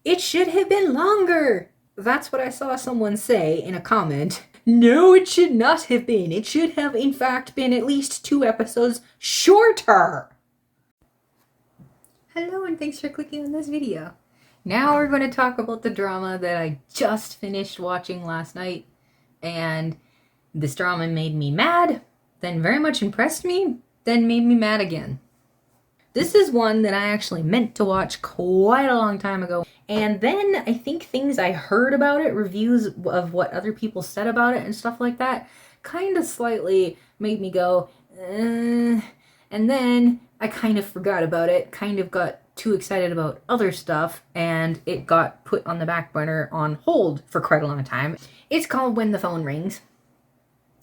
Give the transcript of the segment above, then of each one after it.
It should have been longer. That's what I saw someone say in a comment. No, it should not have been. It should have, in fact, been at least 2 episodes shorter. Hello, and thanks for clicking on this video. Now we're going to talk about the drama that I just finished watching last night. And this drama made me mad, then very much impressed me, then made me mad again. This is one that I actually meant to watch quite a long time ago. And then I think things I heard about it, reviews of what other people said about it and stuff like that, kind of slightly made me go, And then I kind of forgot about it, kind of got too excited about other stuff, and it got put on the back burner on hold for quite a long time. It's called When the Phone Rings.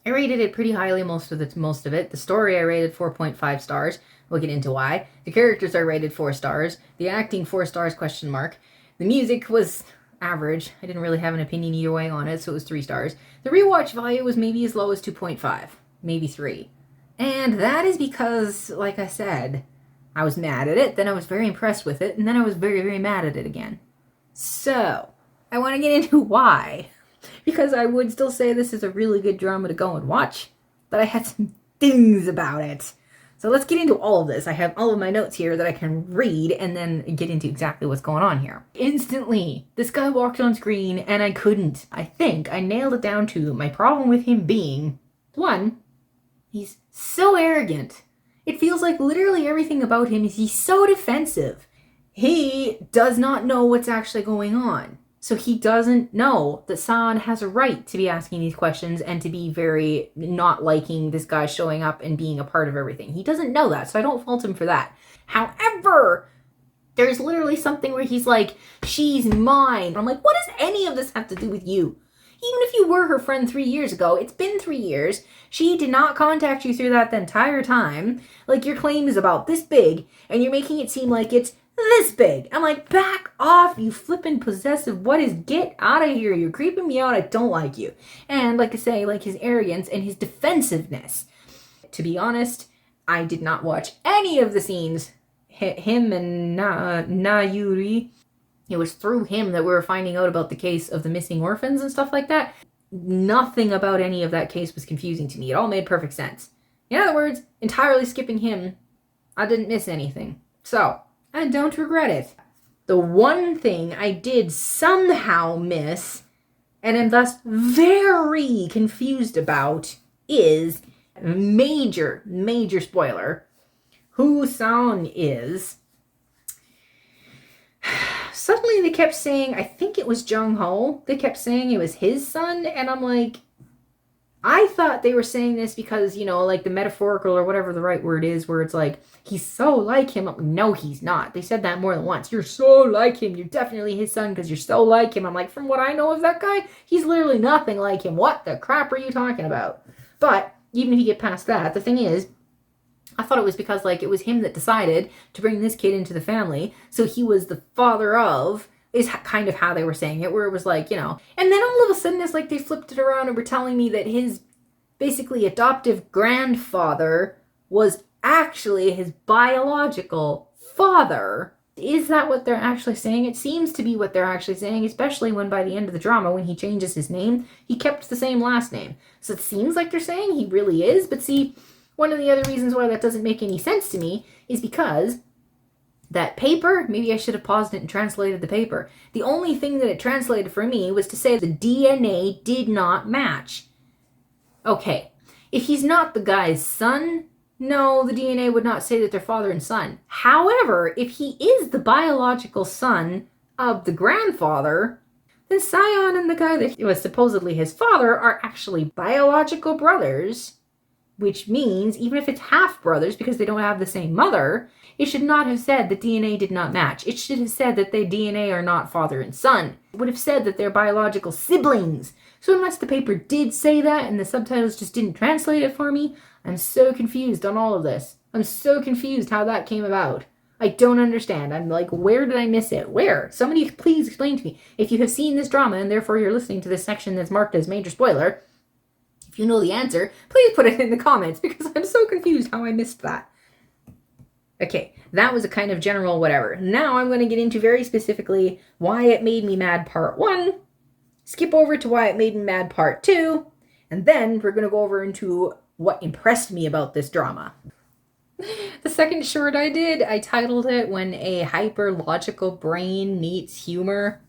I rated it pretty highly most of it. The story I rated 4.5 stars. We'll get into why. The characters I rated 4 stars. The acting 4 stars ? The music was average. I didn't really have an opinion either way on it, so it was 3 stars. The rewatch value was maybe as low as 2.5, maybe 3. And that is because, like I said, I was mad at it, then I was very impressed with it, and then I was very, very mad at it again. So, I want to get into why. Because I would still say this is a really good drama to go and watch, but I had some things about it. So let's get into all of this. I have all of my notes here that I can read and then get into exactly what's going on here. Instantly, this guy walked on screen and I couldn't. I think I nailed it down to my problem with him being, 1, he's so arrogant. It feels like literally everything about him is he's so defensive. He does not know what's actually going on. So he doesn't know that San has a right to be asking these questions and to be very not liking this guy showing up and being a part of everything. He doesn't know that, so I don't fault him for that. However, there's literally something where he's like, she's mine. I'm like, what does any of this have to do with you? Even if you were her friend 3 years ago, it's been 3 years. She did not contact you through that the entire time. Like, your claim is about this big, and you're making it seem like it's this big. I'm like, back off, you flippin' possessive. What is, get out of here. You're creeping me out. I don't like you. And like I say, like his arrogance and his defensiveness. To be honest, I did not watch any of the scenes. Him and Nayuri. It was through him that we were finding out about the case of the missing orphans and stuff like that. Nothing about any of that case was confusing to me. It all made perfect sense. In other words, entirely skipping him, I didn't miss anything. So, I don't regret it. The one thing I did somehow miss, and am thus very confused about, is major spoiler, who San is. Suddenly they kept saying, I think it was Jung Ho, they kept saying it was his son, and I'm like, I thought they were saying this because, you know, like the metaphorical or whatever the right word is, where it's like, he's so like him. No, he's not. They said that more than once. You're so like him. You're definitely his son because you're so like him. I'm like, from what I know of that guy, he's literally nothing like him. What the crap are you talking about? But even if you get past that, the thing is, I thought it was because, like, it was him that decided to bring this kid into the family. So he was the father of, is kind of how they were saying it, where it was like, you know. And then all of a sudden it's like they flipped it around and were telling me that his basically adoptive grandfather was actually his biological father. Is that what they're actually saying? It seems to be what they're actually saying, especially when by the end of the drama, when he changes his name, he kept the same last name. So it seems like they're saying he really is. But see, one of the other reasons why that doesn't make any sense to me is because that paper, maybe I should have paused it and translated the paper. The only thing that it translated for me was to say the DNA did not match. Okay, if he's not the guy's son, no, the DNA would not say that they're father and son. However, if he is the biological son of the grandfather, then Sion and the guy that was supposedly his father are actually biological brothers, which means even if it's half brothers because they don't have the same mother, it should not have said that DNA did not match. It should have said that their DNA are not father and son. It would have said that they're biological siblings. So unless the paper did say that and the subtitles just didn't translate it for me, I'm so confused on all of this. I'm so confused how that came about. I don't understand. I'm like, where did I miss it? Where? Somebody please explain to me. If you have seen this drama and therefore you're listening to this section that's marked as major spoiler, if you know the answer, please put it in the comments because I'm so confused how I missed that. Okay, that was a kind of general whatever. Now I'm going to get into very specifically why it made me mad part 1, skip over to why it made me mad part 2, and then we're going to go over into what impressed me about this drama. The second short I did, I titled it When a Hyper-Logical Brain Meets Humor.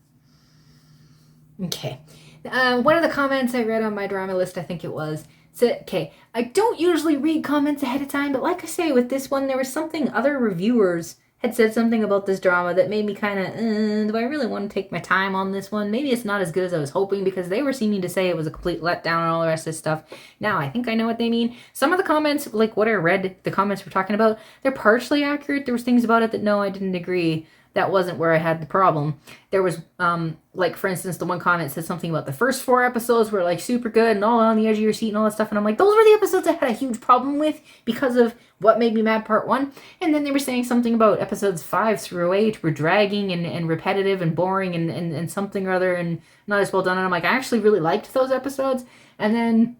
Okay. One of the comments I read on my drama list, I think it was, said, okay, I don't usually read comments ahead of time, but like I say, with this one, there was something other reviewers had said something about this drama that made me kind of, do I really want to take my time on this one? Maybe it's not as good as I was hoping, because they were seeming to say it was a complete letdown and all the rest of this stuff. Now, I think I know what they mean. Some of the comments, like what I read, the comments we're talking about, they're partially accurate. There was things about it that, no, I didn't agree. That wasn't where I had the problem. There was, like, for instance, the one comment said something about the first 4 episodes were, like, super good and all on the edge of your seat and all that stuff. And I'm like, those were the episodes I had a huge problem with because of what made me mad part 1. And then they were saying something about episodes 5 through 8 were dragging and repetitive and boring and something or other and not as well done. And I'm like, I actually really liked those episodes. And then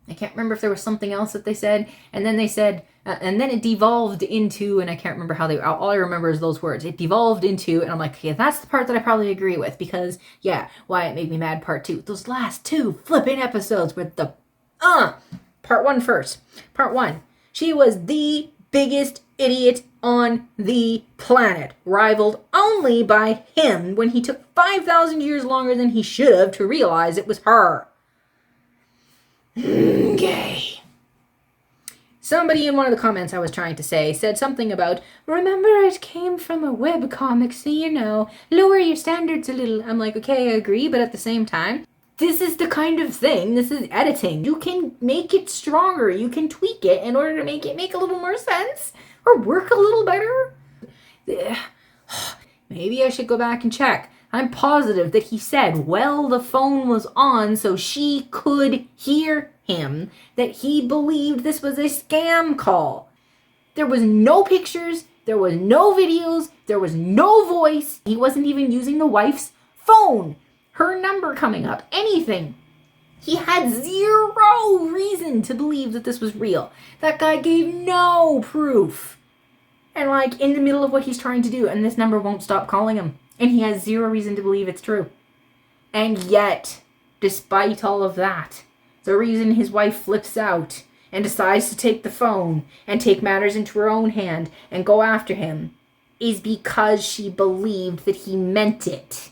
I can't remember if there was something else that they said. And then they said... and then it devolved into, and I can't remember how all I remember is those words. It devolved into, and I'm like, okay, that's the part that I probably agree with, because, yeah, why it made me mad part 2. Those last 2 flipping episodes with the, part 1 first. Part 1. She was the biggest idiot on the planet, rivaled only by him when he took 5,000 years longer than he should have to realize it was her. Okay. Somebody in one of the comments I was trying to say said something about, remember it came from a webcomic, so you know, lower your standards a little. I'm like, okay, I agree, but at the same time, this is the kind of thing, this is editing. You can make it stronger, you can tweak it in order to make it make a little more sense, or work a little better. Maybe I should go back and check. I'm positive that he said, well, the phone was on so she could hear him, that he believed this was a scam call. There was no pictures, there was no videos, there was no voice. He wasn't even using the wife's phone, her number coming up, anything. He had 0 reason to believe that this was real. That guy gave no proof. And like in the middle of what he's trying to do, and this number won't stop calling him. And he has 0 reason to believe it's true. And yet, despite all of that, the reason his wife flips out and decides to take the phone and take matters into her own hand and go after him is because she believed that he meant it.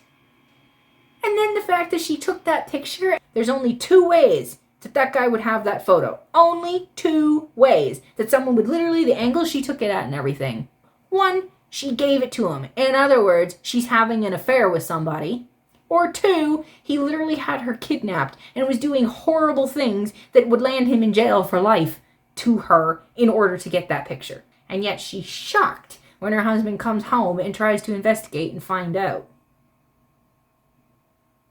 And then the fact that she took that picture, there's only 2 ways that guy would have that photo. Only 2 ways that someone would literally, the angle she took it at and everything. 1, she gave it to him. In other words, she's having an affair with somebody. Or 2, he literally had her kidnapped and was doing horrible things that would land him in jail for life to her in order to get that picture. And yet she's shocked when her husband comes home and tries to investigate and find out.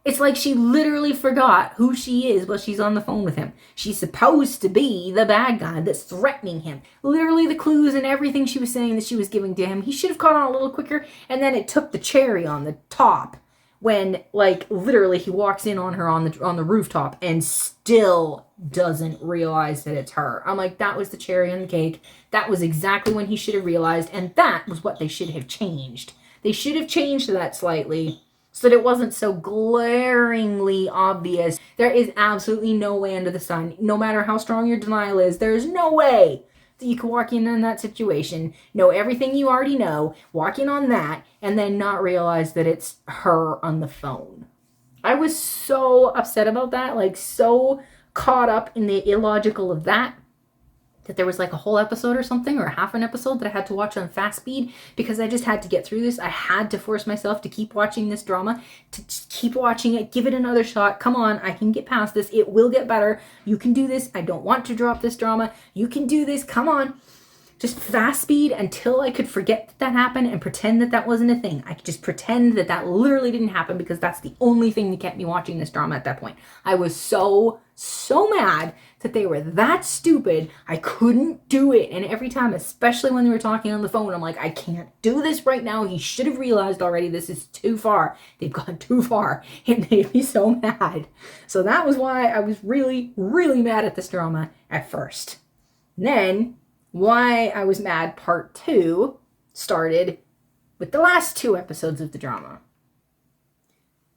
It's like she literally forgot who she is while she's on the phone with him. She's supposed to be the bad guy that's threatening him. Literally the clues and everything she was saying that she was giving to him, he should have caught on a little quicker, and then it took the cherry on the top when, like, literally he walks in on her on the rooftop and still doesn't realize that it's her. I'm like, that was the cherry on the cake. That was exactly when he should have realized, and that was what they should have changed. They should have changed that slightly so that it wasn't so glaringly obvious. There is absolutely no way under the sun, no matter how strong your denial is, there's no way that you can walk in that situation, know everything you already know, walk in on that, and then not realize that it's her on the phone. I was so upset about that, like so caught up in the illogical of that there was like a whole episode or something, or half an episode that I had to watch on fast speed because I just had to get through this. I had to force myself to keep watching this drama, to just keep watching it, give it another shot. Come on, I can get past this. It will get better. You can do this. I don't want to drop this drama. You can do this. Come on. Just fast speed until I could forget that happened and pretend that wasn't a thing. I could just pretend that literally didn't happen because that's the only thing that kept me watching this drama at that point. I was so mad that they were that stupid. I couldn't do it. And every time, especially when they were talking on the phone, I'm like, I can't do this right now. He should have realized already this is too far. They've gone too far. It made me so mad. So that was why I was really, really mad at this drama at first. And then Why I was mad part 2 started with the last 2 episodes of the drama.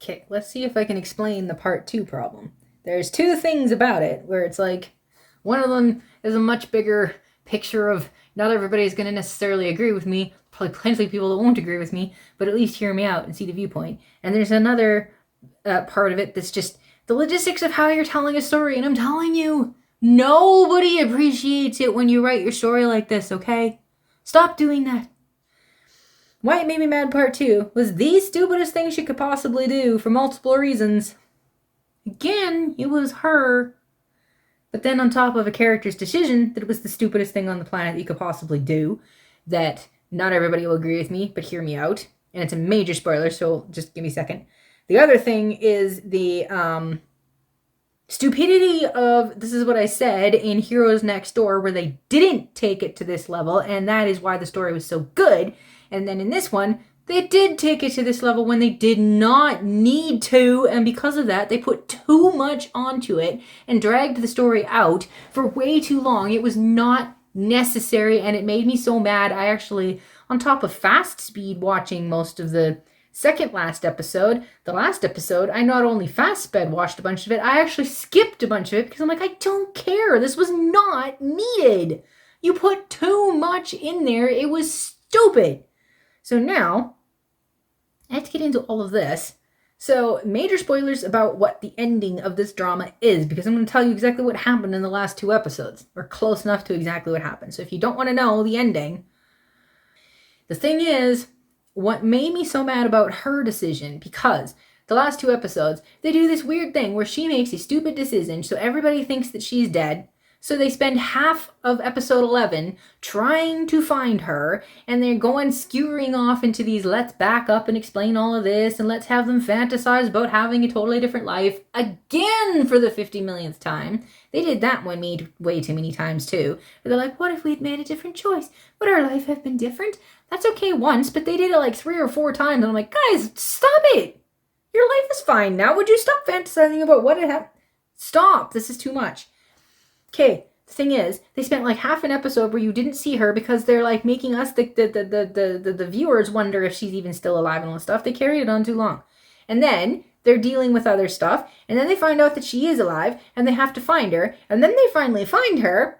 Okay, let's see if I can explain the part 2 problem. There's 2 things about it where it's like, one of them is a much bigger picture of not everybody's going to necessarily agree with me, probably plenty of people that won't agree with me, but at least hear me out and see the viewpoint. And there's another part of it that's just the logistics of how you're telling a story, and I'm telling you, nobody appreciates it when you write your story like this, okay? Stop doing that. Why it made me mad part 2 was the stupidest thing she could possibly do for multiple reasons. Again, it was her. But then on top of a character's decision that it was the stupidest thing on the planet that you could possibly do, that not everybody will agree with me, but hear me out. And it's a major spoiler, so just give me a second. The other thing is the stupidity of, this is what I said in Heroes Next Door, where they didn't take it to this level, and that is why the story was so good. And then in this one, they did take it to this level when they did not need to, and because of that, they put too much onto it and dragged the story out for way too long. It was not necessary, and it made me so mad. I actually, on top of fast speed watching most of the second last episode, the last episode, I not only fast sped watched a bunch of it, I actually skipped a bunch of it because I'm like, I don't care. This was not needed. You put too much in there. It was stupid. So now, I have to get into all of this. So, major spoilers about what the ending of this drama is, because I'm going to tell you exactly what happened in the last 2 episodes, or close enough to exactly what happened. So if you don't want to know the ending, the thing is, what made me so mad about her decision, because the last 2 episodes, they do this weird thing where she makes a stupid decision, so everybody thinks that she's dead. So they spend half of episode 11 trying to find her, and they're going skewering off into these let's back up and explain all of this, and let's have them fantasize about having a totally different life again for the 50 millionth time. They did that one way too many times too. They're like, what if we'd made a different choice? Would our life have been different? That's okay once, but they did it like 3 or 4 times, and I'm like, guys, stop it! Your life is fine now. Would you stop fantasizing about what had happened? Stop! This is too much. Okay, the thing is, they spent like half an episode where you didn't see her because they're like making us, the viewers, wonder if she's even still alive and all this stuff. They carried it on too long. And then they're dealing with other stuff, and then they find out that she is alive, and they have to find her, and then they finally find her,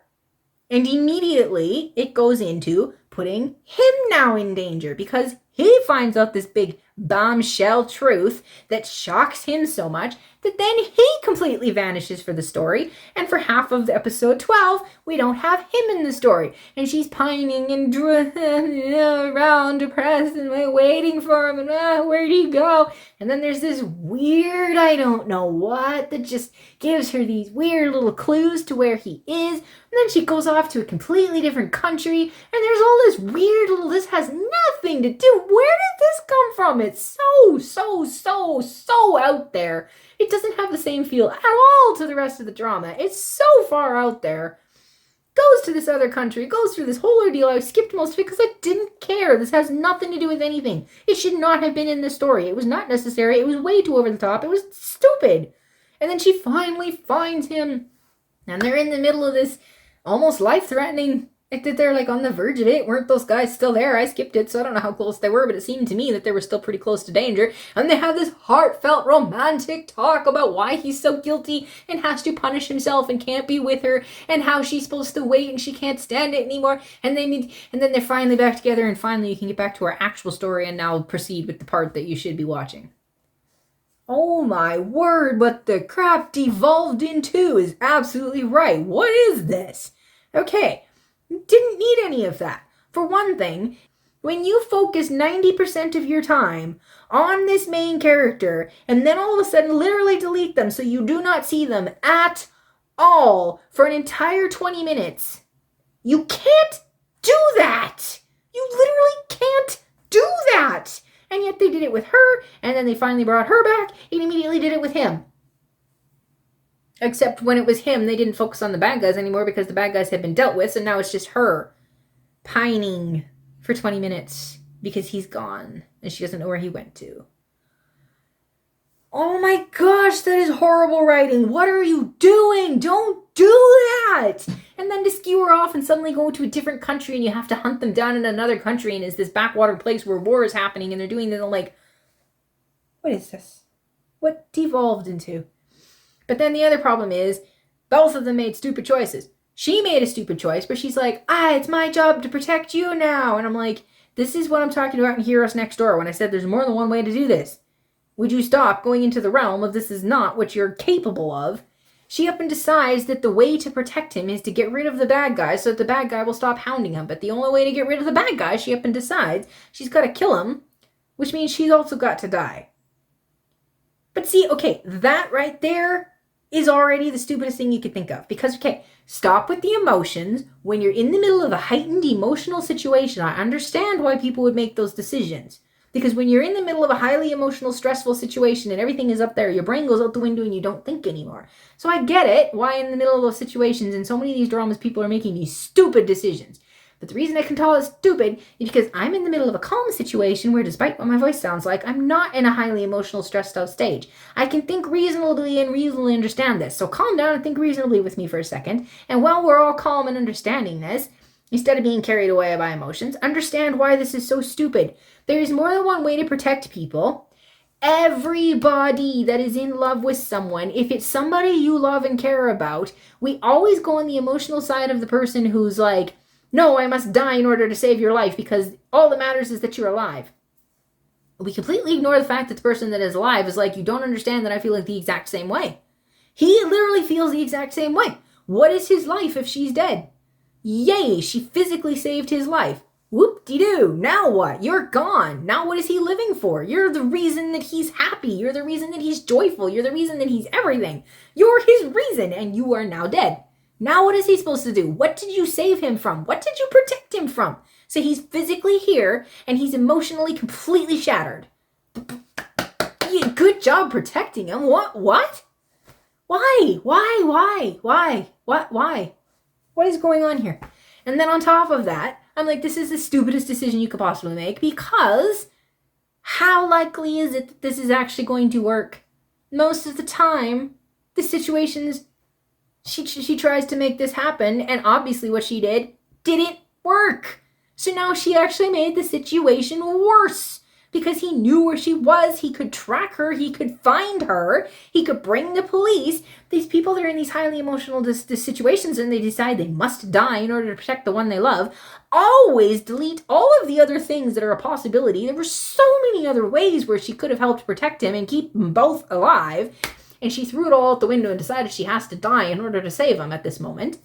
and immediately it goes into putting him now in danger because he finds out this big bombshell truth that shocks him so much that then he completely vanishes for the story. And for half of episode 12, we don't have him in the story. And she's pining and around depressed and waiting for him. And where'd he go? And then there's this weird, I don't know what, that just gives her these weird little clues to where he is. And then she goes off to a completely different country. And there's all this weird little, this has nothing to do. Where did this come from? It's so out there. It doesn't have the same feel at all to the rest of the drama. It's so far out there. Goes to this other country, goes through this whole ordeal. I skipped most of it because I didn't care. This has nothing to do with anything. It should not have been in the story. It was not necessary. It was way too over the top. It was stupid. And then she finally finds him. And they're in the middle of this almost life-threatening, that they're like on the verge of it. Weren't those guys still there? I skipped it, so I don't know how close they were, but it seemed to me that they were still pretty close to danger. And they have this heartfelt romantic talk about why he's so guilty and has to punish himself and can't be with her, and how she's supposed to wait and she can't stand it anymore. And then they're finally back together, and finally you can get back to our actual story and now proceed with the part that you should be watching. Oh my word, what the crap devolved into is absolutely right. What is this? Okay. Didn't need any of that. For one thing, when you focus 90% of your time on this main character and then all of a sudden literally delete them so you do not see them at all for an entire 20 minutes, you can't do that. You literally can't do that. And yet they did it with her, and then they finally brought her back and immediately did it with him. Except when it was him, they didn't focus on the bad guys anymore because the bad guys had been dealt with, so now it's just her pining for 20 minutes because he's gone and she doesn't know where he went to. Oh my gosh, that is horrible writing. What are you doing? Don't do that! And then to skewer off and suddenly go to a different country and you have to hunt them down in another country and it's this backwater place where war is happening and they're doing this. I'm like, what is this? What devolved into? But then the other problem is both of them made stupid choices. She made a stupid choice, but she's like, it's my job to protect you now. And I'm like, this is what I'm talking about in Heroes Next Door when I said there's more than one way to do this. Would you stop going into the realm of this is not what you're capable of? She up and decides that the way to protect him is to get rid of the bad guy so that the bad guy will stop hounding him. But the only way to get rid of the bad guy, she up and decides she's got to kill him, which means she's also got to die. But see, okay, that right there is already the stupidest thing you could think of. Because, okay, stop with the emotions. When you're in the middle of a heightened emotional situation, I understand why people would make those decisions. Because when you're in the middle of a highly emotional, stressful situation and everything is up there, your brain goes out the window and you don't think anymore. So I get it, why in the middle of those situations and so many of these dramas people are making these stupid decisions. But the reason I can call it stupid is because I'm in the middle of a calm situation where, despite what my voice sounds like, I'm not in a highly emotional, stressed out stage. I can think reasonably and reasonably understand this. So calm down and think reasonably with me for a second. And while we're all calm and understanding this, instead of being carried away by emotions, understand why this is so stupid. There is more than one way to protect people. Everybody that is in love with someone, if it's somebody you love and care about, we always go on the emotional side of the person who's like, no, I must die in order to save your life because all that matters is that you're alive. We completely ignore the fact that the person that is alive is like, you don't understand that I feel like the exact same way. He literally feels the exact same way. What is his life if she's dead? Yay, she physically saved his life. Whoop-de-doo, now what? You're gone. Now what is he living for? You're the reason that he's happy. You're the reason that he's joyful. You're the reason that he's everything. You're his reason, and you are now dead. Now what is he supposed to do? What did you save him from? What did you protect him from? So he's physically here, and he's emotionally completely shattered. Good job protecting him. What? Why? What is going on here? And then on top of that, I'm like, this is the stupidest decision you could possibly make because how likely is it that this is actually going to work? Most of the time, the situations, she tries to make this happen, and obviously what she did didn't work. So now she actually made the situation worse because he knew where she was. He could track her. He could find her. He could bring the police. These people that are in these highly emotional situations and they decide they must die in order to protect the one they love always delete all of the other things that are a possibility. There were so many other ways where she could have helped protect him and keep them both alive. And she threw it all out the window and decided she has to die in order to save him at this moment.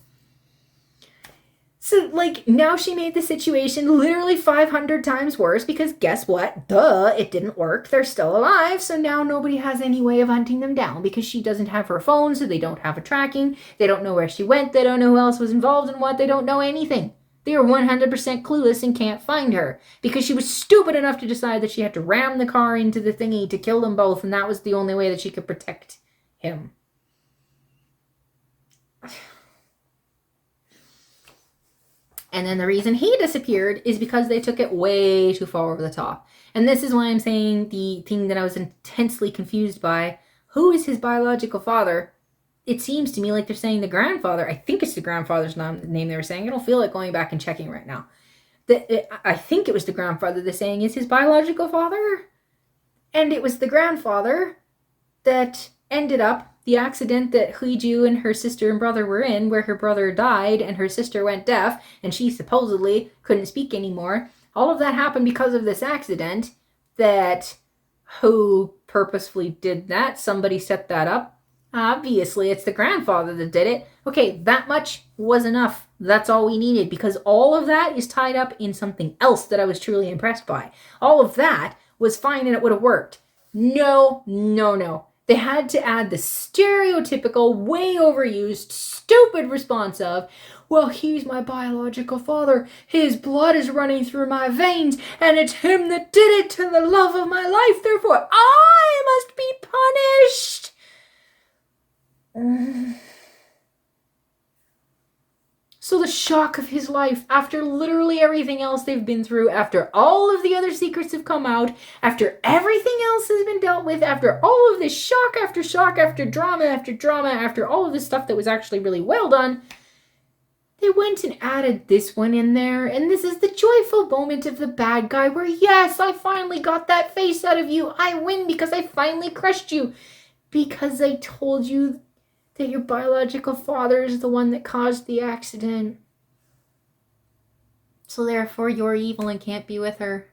So, like, now she made the situation literally 500 times worse because guess what? Duh, it didn't work. They're still alive, so now nobody has any way of hunting them down because she doesn't have her phone, so they don't have a tracking. They don't know where she went. They don't know who else was involved in what. They don't know anything. They are 100% clueless and can't find her because she was stupid enough to decide that she had to ram the car into the thingy to kill them both, and that was the only way that she could protect him. And then the reason he disappeared is because they took it way too far over the top. And this is why I'm saying the thing that I was intensely confused by. Who is his biological father? It seems to me like they're saying the grandfather. I think it's the grandfather's name they were saying. I don't feel like going back and checking right now. I think it was the grandfather they're saying is his biological father. And it was the grandfather that ended up the accident that Huiju and her sister and brother were in, where her brother died and her sister went deaf and she supposedly couldn't speak anymore. All of that happened because of this accident. That who purposefully did that? Somebody set that up. Obviously, it's the grandfather that did it. Okay, that much was enough. That's all we needed because all of that is tied up in something else that I was truly impressed by. All of that was fine and it would have worked. No. They had to add the stereotypical, way overused, stupid response of, well, he's my biological father. His blood is running through my veins, and it's him that did it to the love of my life. Therefore, I must be punished. So the shock of his life, after literally everything else they've been through, after all of the other secrets have come out, after everything else has been dealt with, after all of this shock, after drama, after all of this stuff that was actually really well done, they went and added this one in there, and this is the joyful moment of the bad guy where, yes, I finally got that face out of you. I win because I finally crushed you. Because I told you that your biological father is the one that caused the accident. So therefore you're evil and can't be with her.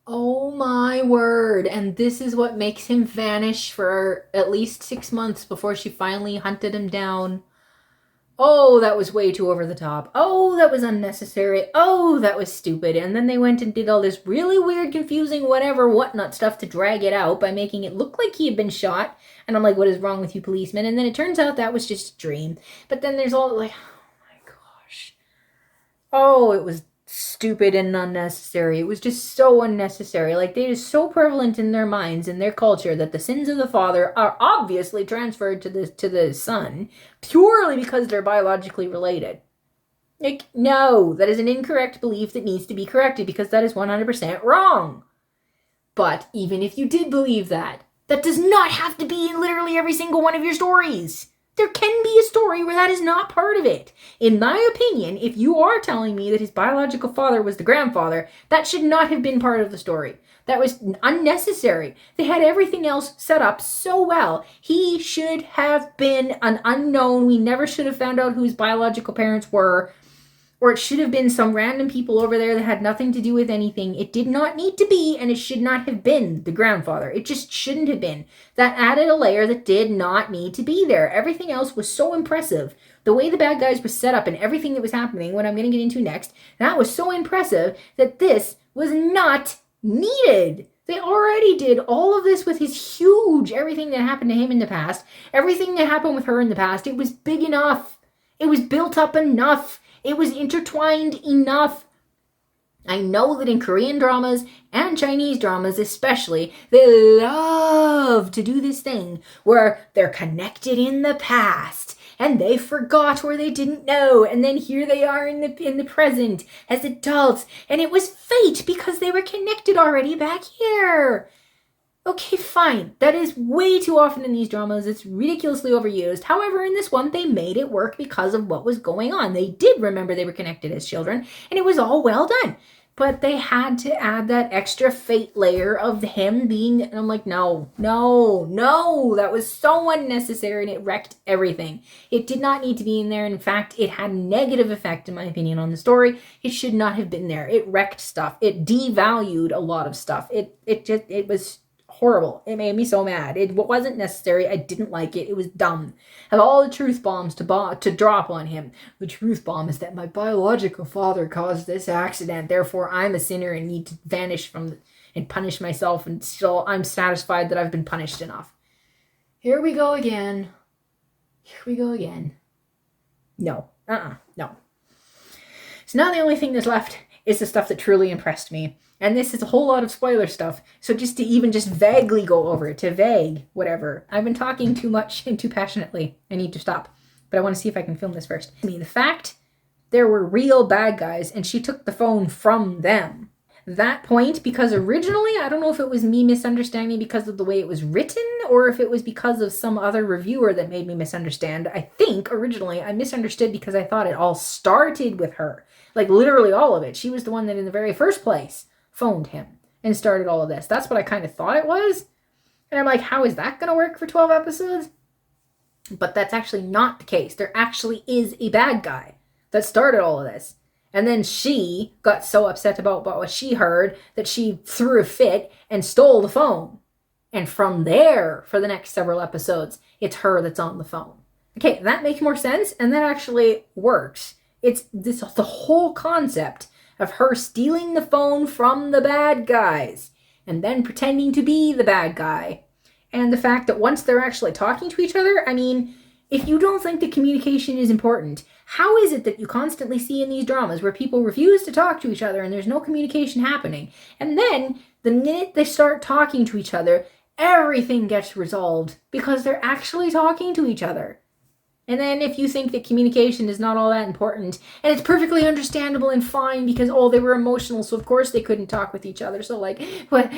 Oh my word. And this is what makes him vanish for at least 6 months before she finally hunted him down. Oh, that was way too over the top. Oh, that was unnecessary. Oh, that was stupid. And then they went and did all this really weird, confusing, whatever, whatnot stuff to drag it out by making it look like he had been shot. And I'm like, what is wrong with you policemen? And then it turns out that was just a dream. But then there's all like, oh my gosh. Oh, it was stupid and unnecessary. It was just so unnecessary. Like, it is so prevalent in their minds, in their culture, that the sins of the father are obviously transferred to the son purely because they're biologically related. Like, no, that is an incorrect belief that needs to be corrected because that is 100% wrong. But even if you did believe that, that does not have to be in literally every single one of your stories. There can be a story where that is not part of it. In my opinion, if you are telling me that his biological father was the grandfather, that should not have been part of the story. That was unnecessary. They had everything else set up so well. He should have been an unknown. We never should have found out who his biological parents were. Or it should have been some random people over there that had nothing to do with anything. It did not need to be, and it should not have been the grandfather. It just shouldn't have been. That added a layer that did not need to be there. Everything else was so impressive. The way the bad guys were set up and everything that was happening, what I'm going to get into next, that was so impressive that this was not needed. They already did all of this with his huge, everything that happened to him in the past, everything that happened with her in the past. It was big enough. It was built up enough. It was intertwined enough. I know that in Korean dramas and Chinese dramas especially, they love to do this thing where they're connected in the past and they forgot or they didn't know, and then here they are in the present as adults, and it was fate because they were connected already back here. Okay, fine. That is way too often in these dramas. It's ridiculously overused. However, in this one, they made it work because of what was going on. They did remember they were connected as children, and it was all well done. But they had to add that extra fate layer of him being... And I'm like, no. That was so unnecessary, and it wrecked everything. It did not need to be in there. In fact, it had a negative effect, in my opinion, on the story. It should not have been there. It wrecked stuff. It devalued a lot of stuff. It was... horrible. It made me so mad. It wasn't necessary. I didn't like it. It was dumb. Have all the truth bombs to drop on him. The truth bomb is that my biological father caused this accident. Therefore, I'm a sinner and need to vanish from and punish myself. And still, I'm satisfied that I've been punished enough. Here we go again. No. No. So now the only thing that's left is the stuff that truly impressed me. And this is a whole lot of spoiler stuff. So just to even just vaguely go over it, whatever. I've been talking too much and too passionately. I need to stop. But I want to see if I can film this first. I mean, the fact there were real bad guys and she took the phone from them. That point, because originally, I don't know if it was me misunderstanding because of the way it was written or if it was because of some other reviewer that made me misunderstand. I think originally I misunderstood because I thought it all started with her. Like literally all of it. She was the one that in the very first place phoned him and started all of this. That's what I kind of thought it was. And I'm like, how is that going to work for 12 episodes? But that's actually not the case. There actually is a bad guy that started all of this. And then she got so upset about what she heard that she threw a fit and stole the phone. And from there, for the next several episodes, it's her that's on the phone. Okay, that makes more sense, and that actually works. It's the whole concept of her stealing the phone from the bad guys and then pretending to be the bad guy. And the fact that once they're actually talking to each other, I mean, if you don't think that communication is important, how is it that you constantly see in these dramas where people refuse to talk to each other and there's no communication happening? And then the minute they start talking to each other, everything gets resolved because they're actually talking to each other. And then if you think that communication is not all that important, and it's perfectly understandable and fine because, oh, they were emotional, so of course they couldn't talk with each other. So like, what?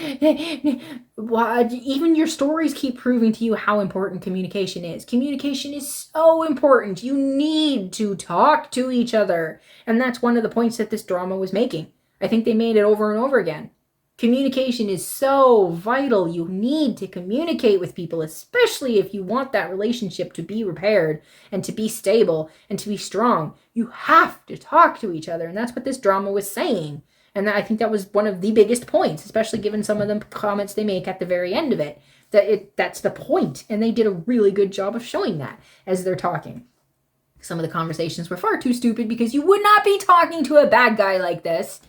Even your stories keep proving to you how important communication is. Communication is so important. You need to talk to each other. And that's one of the points that this drama was making. I think they made it over and over again. Communication is so vital. You need to communicate with people, especially if you want that relationship to be repaired and to be stable and to be strong. You have to talk to each other, and that's what this drama was saying. And I think that was one of the biggest points, especially given some of the comments they make at the very end of it. That's the point, and they did a really good job of showing that as they're talking. Some of the conversations were far too stupid because you would not be talking to a bad guy like this.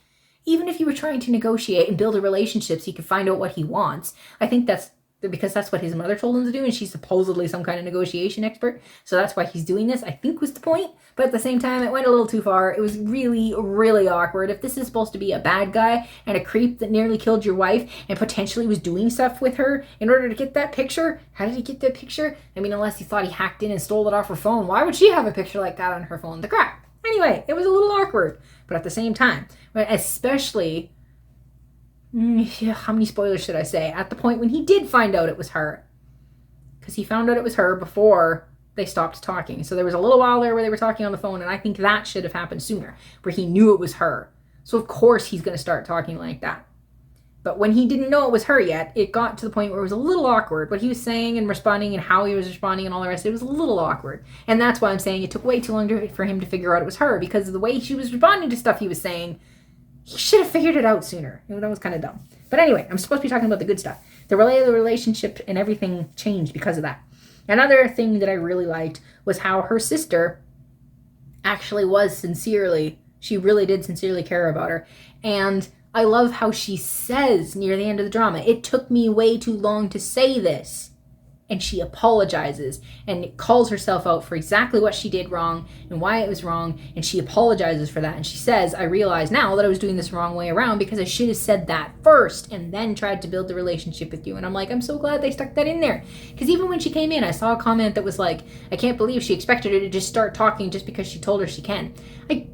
Even if you were trying to negotiate and build a relationship so you could find out what he wants. I think that's because that's what his mother told him to do, and she's supposedly some kind of negotiation expert. So that's why he's doing this, I think was the point. But at the same time, it went a little too far. It was really, really awkward. If this is supposed to be a bad guy and a creep that nearly killed your wife and potentially was doing stuff with her in order to get that picture, how did he get that picture? I mean, unless he thought he hacked in and stole it off her phone. Why would she have a picture like that on her phone? The crap. Anyway, it was a little awkward. But at the same time, especially, how many spoilers should I say? At the point when he did find out it was her. Because he found out it was her before they stopped talking. So there was a little while there where they were talking on the phone, and I think that should have happened sooner, where he knew it was her. So of course he's going to start talking like that. But when he didn't know it was her yet, it got to the point where it was a little awkward. What he was saying and responding and how he was responding and all the rest, it was a little awkward. And that's why I'm saying it took way too long for him to figure out it was her, because of the way she was responding to stuff he was saying. He should have figured it out sooner. That was kind of dumb. But anyway, I'm supposed to be talking about the good stuff. The relationship and everything changed because of that. Another thing that I really liked was how her sister actually was she really did sincerely care about her. And I love how she says near the end of the drama, it took me way too long to say this. And she apologizes and calls herself out for exactly what she did wrong and why it was wrong. And she apologizes for that. And she says, I realize now that I was doing this the wrong way around because I should have said that first and then tried to build the relationship with you. And I'm like, I'm so glad they stuck that in there. Because even when she came in, I saw a comment that was like, I can't believe she expected her to just start talking just because she told her she can. I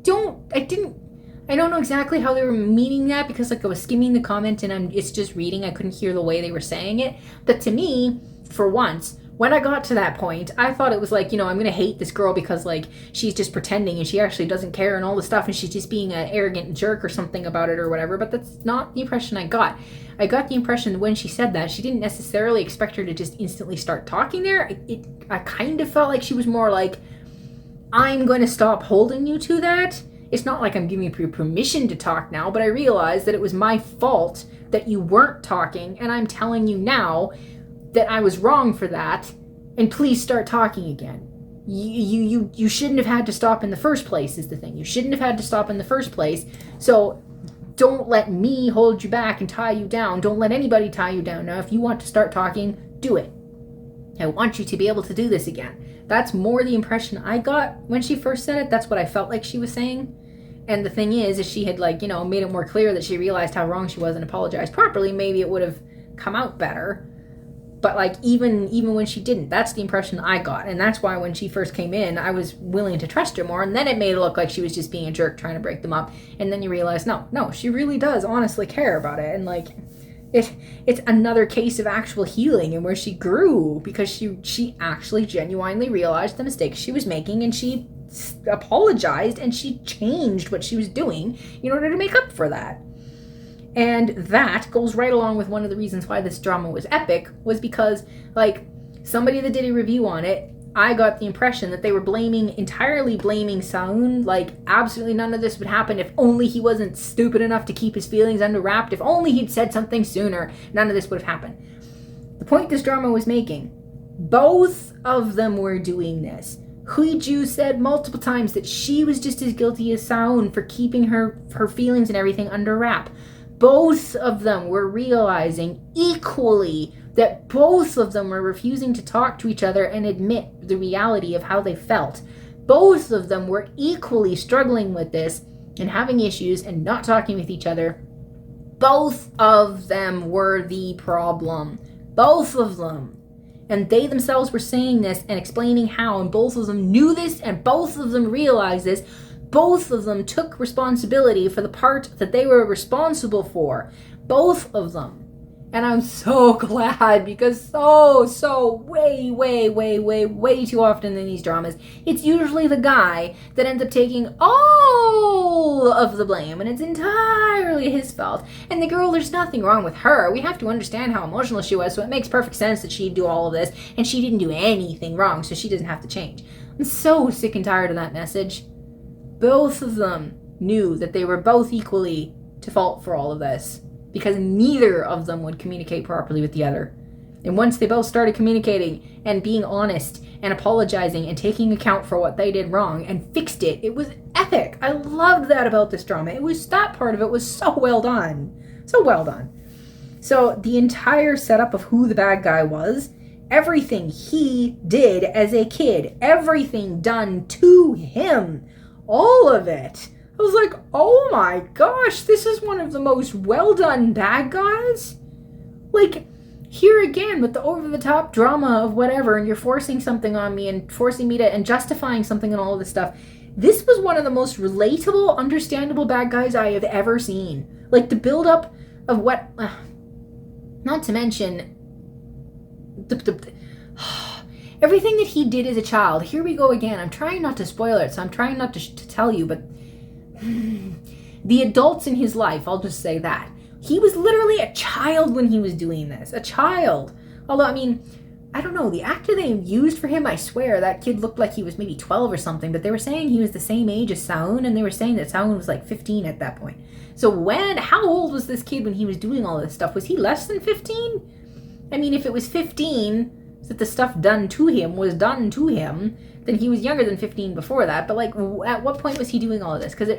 don't know exactly how they were meaning that because like I was skimming the comment and it's just reading. I couldn't hear the way they were saying it. But to me, for once, when I got to that point, I thought it was like, I'm going to hate this girl because like she's just pretending and she actually doesn't care and all this stuff and she's just being an arrogant jerk or something about it or whatever. But that's not the impression I got. I got the impression when she said that, she didn't necessarily expect her to just instantly start talking there. I kind of felt like she was more like, I'm going to stop holding you to that. It's not like I'm giving you permission to talk now, but I realized that it was my fault that you weren't talking, and I'm telling you now that I was wrong for that, and please start talking again. You shouldn't have had to stop in the first place is the thing. You shouldn't have had to stop in the first place, so don't let me hold you back and tie you down. Don't let anybody tie you down. Now, if you want to start talking, do it. I want you to be able to do this again. That's more the impression I got when she first said it. That's what I felt like she was saying. And the thing is, if she had made it more clear that she realized how wrong she was and apologized properly, maybe it would have come out better. But even when she didn't, that's the impression I got. And that's why when she first came in, I was willing to trust her more. And then it made it look like she was just being a jerk trying to break them up. And then you realize, no, she really does honestly care about it. And it's another case of actual healing and where she grew because she actually genuinely realized the mistakes she was making and she apologized and she changed what she was doing in order to make up for that. And that goes right along with one of the reasons why this drama was epic was because somebody that did a review on it, I got the impression that they were entirely blaming Saun. Absolutely none of this would happen if only he wasn't stupid enough to keep his feelings under wrapped. If only he'd said something sooner, none of this would have happened. The point this drama was making, both of them were doing this. Huiju said multiple times that she was just as guilty as Saun for keeping her feelings and everything under wrap. Both of them were realizing equally that both of them were refusing to talk to each other and admit the reality of how they felt. Both of them were equally struggling with this and having issues and not talking with each other. Both of them were the problem. Both of them. And they themselves were saying this and explaining how, and both of them knew this and both of them realized this. Both of them took responsibility for the part that they were responsible for. Both of them. And I'm so glad, because way too often in these dramas, it's usually the guy that ends up taking all of the blame, and it's entirely his fault. And the girl, there's nothing wrong with her. We have to understand how emotional she was, so it makes perfect sense that she'd do all of this, and she didn't do anything wrong, so she doesn't have to change. I'm so sick and tired of that message. Both of them knew that they were both equally to fault for all of this, because neither of them would communicate properly with the other. And once they both started communicating and being honest and apologizing and taking account for what they did wrong and fixed it, it was epic. I loved that about this drama. That part of it was so well done. So well done. So the entire setup of who the bad guy was, everything he did as a kid, everything done to him, all of it. I was like, oh my gosh, this is one of the most well done bad guys. Like, here again with the over-the-top drama of whatever, and you're forcing something on me and forcing me to, and justifying something and all of this stuff. This was one of the most relatable, understandable bad guys I have ever seen. Like, the build-up of what, not to mention, everything that he did as a child. Here we go again. I'm trying not to spoil it, so I'm trying not to tell you, but the adults in his life, I'll just say that. He was literally a child when he was doing this. A child. Although, I mean, I don't know. The actor they used for him, I swear, that kid looked like he was maybe 12 or something. But they were saying he was the same age as Saun, and they were saying that Saun was like 15 at that point. So how old was this kid when he was doing all this stuff? Was he less than 15? I mean, if it was 15, that the stuff done to him was done to him, then he was younger than 15 before that. But, like, at what point was he doing all of this? Because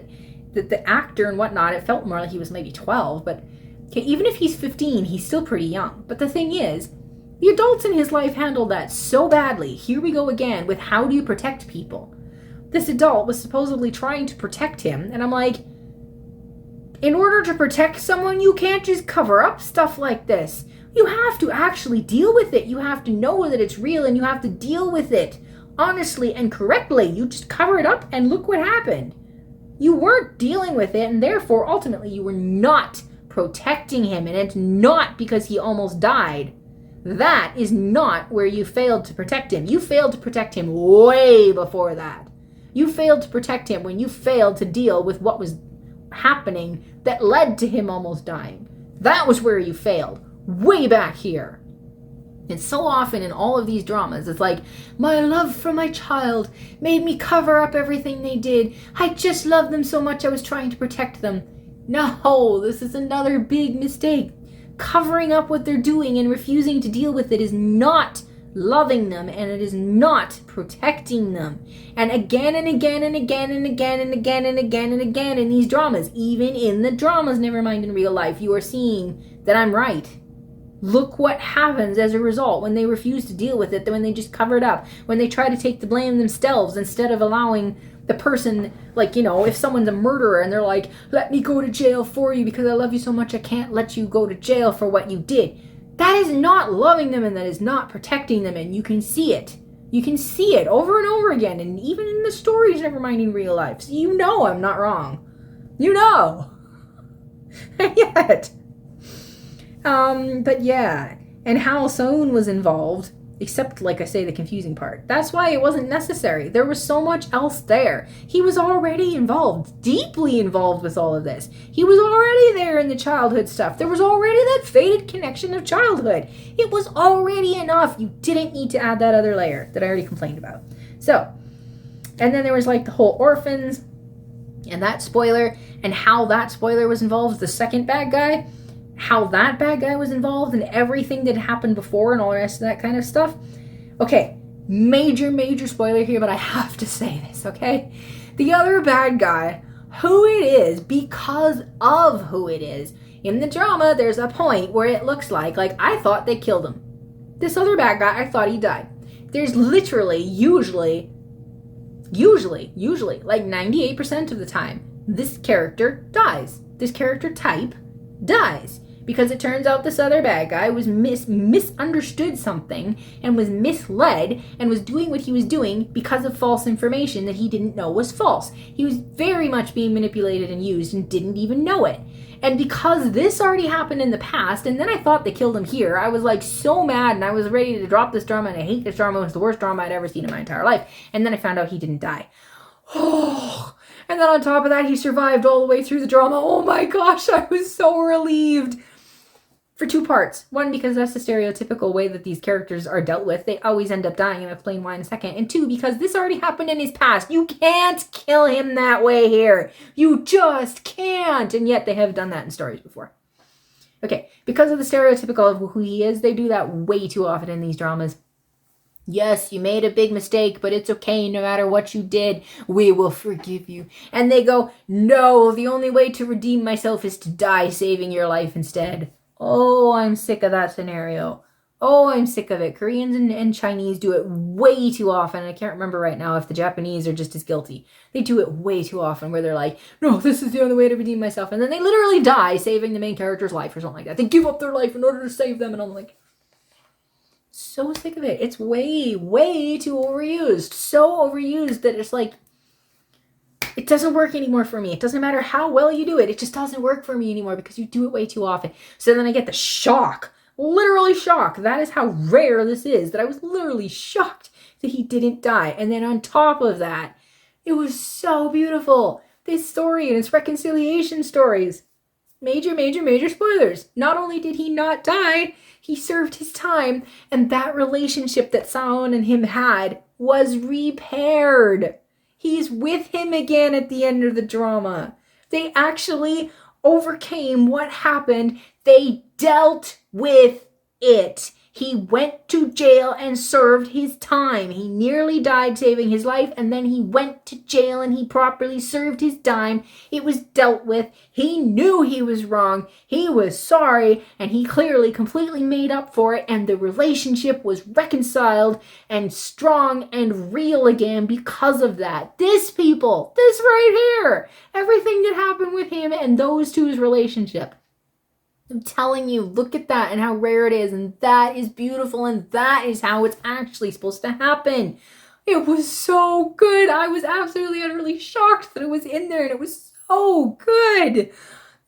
the actor and whatnot, it felt more like he was maybe 12. But okay, even if he's 15, he's still pretty young. But the thing is, the adults in his life handled that so badly. Here we go again with how do you protect people? This adult was supposedly trying to protect him. And I'm like, in order to protect someone, you can't just cover up stuff like this. You have to actually deal with it. You have to know that it's real, and you have to deal with it honestly and correctly. You just cover it up, and look what happened. You weren't dealing with it, and therefore, ultimately, you were not protecting him, and it's not because he almost died. That is not where you failed to protect him. You failed to protect him way before that. You failed to protect him when you failed to deal with what was happening that led to him almost dying. That was where you failed. Way back here. And so often in all of these dramas, it's like, my love for my child made me cover up everything they did. I just loved them so much I was trying to protect them. No, this is another big mistake. Covering up what they're doing and refusing to deal with it is not loving them, and it is not protecting them. And again and again and again and again and again and again and again in these dramas, even in the dramas, never mind in real life, you are seeing that I'm right. Look what happens as a result when they refuse to deal with it, when they just cover it up, when they try to take the blame themselves instead of allowing the person, like, you know, if someone's a murderer and they're like, let me go to jail for you because I love you so much I can't let you go to jail for what you did. That is not loving them, and that is not protecting them, and you can see it. You can see it over and over again, and even in the stories, never mind in real life. So you know I'm not wrong. You know. And yet. But yeah, and how Saun was involved, except, like I say, the confusing part. That's why it wasn't necessary. There was so much else there. He was already involved, deeply involved with all of this. He was already there in the childhood stuff. There was already that faded connection of childhood. It was already enough. You didn't need to add that other layer that I already complained about. So, and then there was like the whole orphans and that spoiler, and how that spoiler was involved with the second bad guy. How that bad guy was involved and everything that happened before and all the rest of that kind of stuff. Okay, major spoiler here, but I have to say this, okay? The other bad guy, who it is, because of who it is, in the drama, there's a point where it looks like I thought they killed him. This other bad guy, I thought he died. There's literally, usually, like 98% of the time, this character dies. This character type dies. because it turns out this other bad guy was misunderstood something and was misled and was doing what he was doing because of false information that he didn't know was false. He was very much being manipulated and used and didn't even know it. And because this already happened in the past, and then I thought they killed him here, I was like so mad and I was ready to drop this drama, and I hate this drama. It was the worst drama I'd ever seen in my entire life. And then I found out he didn't die. Oh, and then on top of that, he survived all the way through the drama. Oh my gosh, I was so relieved. For two parts. One, because that's the stereotypical way that these characters are dealt with. They always end up dying, and I'll explain why in a second. And two, because this already happened in his past. You can't kill him that way here. You just can't. And yet they have done that in stories before. Okay, because of the stereotypical of who he is, they do that way too often in these dramas. Yes, you made a big mistake, but it's okay. No matter what you did, we will forgive you. And they go, no, the only way to redeem myself is to die saving your life instead. Oh, I'm sick of that scenario. Oh, I'm sick of it. Koreans and Chinese do it way too often. I can't remember right now if the Japanese are just as guilty. They do it way too often where they're like, no, this is the only way to redeem myself. And then they literally die saving the main character's life or something like that. They give up their life in order to save them. And I'm like, so sick of it. It's way, way too overused. So overused that it's like, it doesn't work anymore for me. It doesn't matter how well you do it. It just doesn't work for me anymore because you do it way too often. So then I get the shock, literally shock. That is how rare this is, that I was literally shocked that he didn't die. And then on top of that, it was so beautiful. This story and its reconciliation stories. Major, major, major spoilers. Not only did he not die, he served his time. And that relationship that Saon and him had was repaired. He's with him again at the end of the drama. They actually overcame what happened. They dealt with it. He went to jail and served his time. He nearly died saving his life, and then he went to jail and he properly served his time. It was dealt with. He knew he was wrong. He was sorry, and he clearly completely made up for it, and the relationship was reconciled and strong and real again because of that. This right here, everything that happened with him and those two's relationship. I'm telling you, look at that and how rare it is, and that is beautiful, and that is how it's actually supposed to happen. It was so good. I was absolutely utterly shocked that it was in there, and it was so good.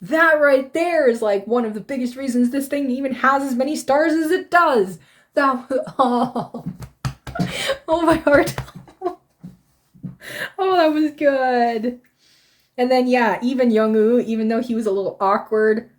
That right there is like one of the biggest reasons this thing even has as many stars as it does. That was, oh my heart. Oh, that was good. And then yeah, even Young-woo, even though he was a little awkward,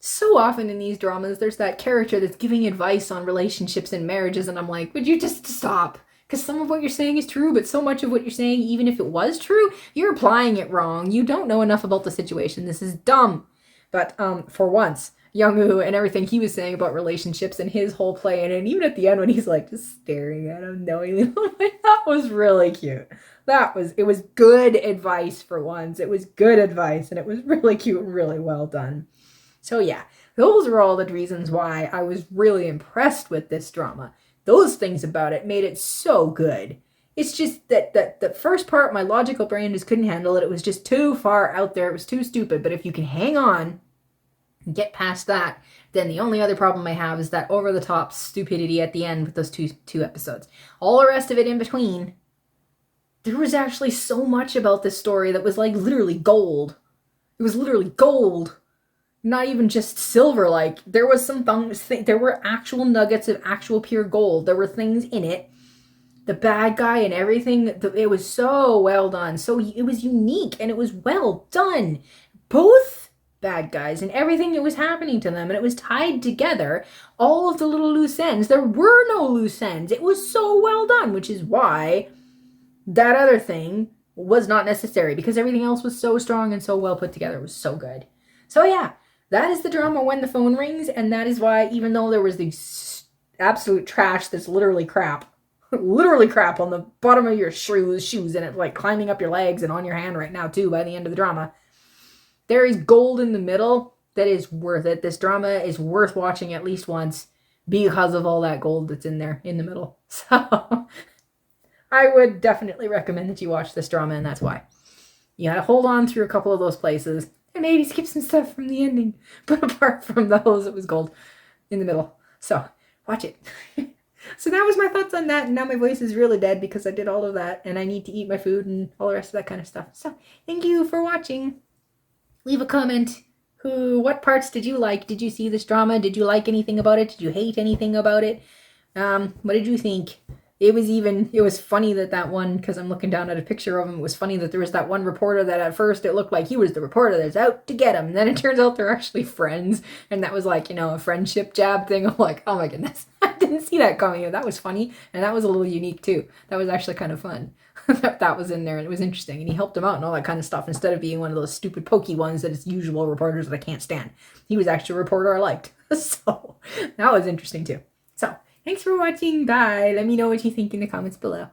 so often in these dramas, there's that character that's giving advice on relationships and marriages, and I'm like, would you just stop? Because some of what you're saying is true, but so much of what you're saying, even if it was true, you're applying it wrong. You don't know enough about the situation. This is dumb. But for once, Young-woo and everything he was saying about relationships and his whole play, and even at the end when he's like just staring at him knowingly, that was really cute. It was good advice for once. It was good advice, and it was really cute and really well done. So yeah, those are all the reasons why I was really impressed with this drama. Those things about it made it so good. It's just that the first part, my logical brain just couldn't handle it. It was just too far out there. It was too stupid. But if you can hang on and get past that, then the only other problem I have is that over-the-top stupidity at the end with those two episodes. All the rest of it in between, there was actually so much about this story that was like literally gold. It was literally gold. Not even just silver, like, there was some things, there were actual nuggets of actual pure gold. There were things in it. The bad guy and everything, it was so well done. So it was unique and it was well done. Both bad guys and everything that was happening to them, and it was tied together. All of the little loose ends. There were no loose ends. It was so well done, which is why that other thing was not necessary, because everything else was so strong and so well put together. It was so good. So yeah. That is the drama When the Phone Rings, and that is why, even though there was the absolute trash that's literally crap on the bottom of your shoes, and it's like climbing up your legs and on your hand right now too by the end of the drama, there is gold in the middle that is worth it. This drama is worth watching at least once because of all that gold that's in there in the middle. So I would definitely recommend that you watch this drama, and that's why. You gotta hold on through a couple of those places. and maybe skip some stuff from the ending. But apart from those, it was gold in the middle. So watch it. So that was my thoughts on that, and now my voice is really dead because I did all of that, and I need to eat my food and all the rest of that kind of stuff. So thank you for watching. Leave a comment. What parts did you like? Did you see this drama? Did you like anything about it? Did you hate anything about it? What did you think? It was funny that one, because I'm looking down at a picture of him, it was funny that there was that one reporter that at first it looked like he was the reporter that's out to get him. And then it turns out they're actually friends. And that was like, a friendship jab thing. I'm like, oh my goodness, I didn't see that coming. That was funny. And that was a little unique too. That was actually kind of fun. That was in there, and it was interesting. And he helped him out and all that kind of stuff instead of being one of those stupid pokey ones that is usual reporters that I can't stand. He was actually a reporter I liked. So that was interesting too. So thanks for watching. Bye. Let me know what you think in the comments below.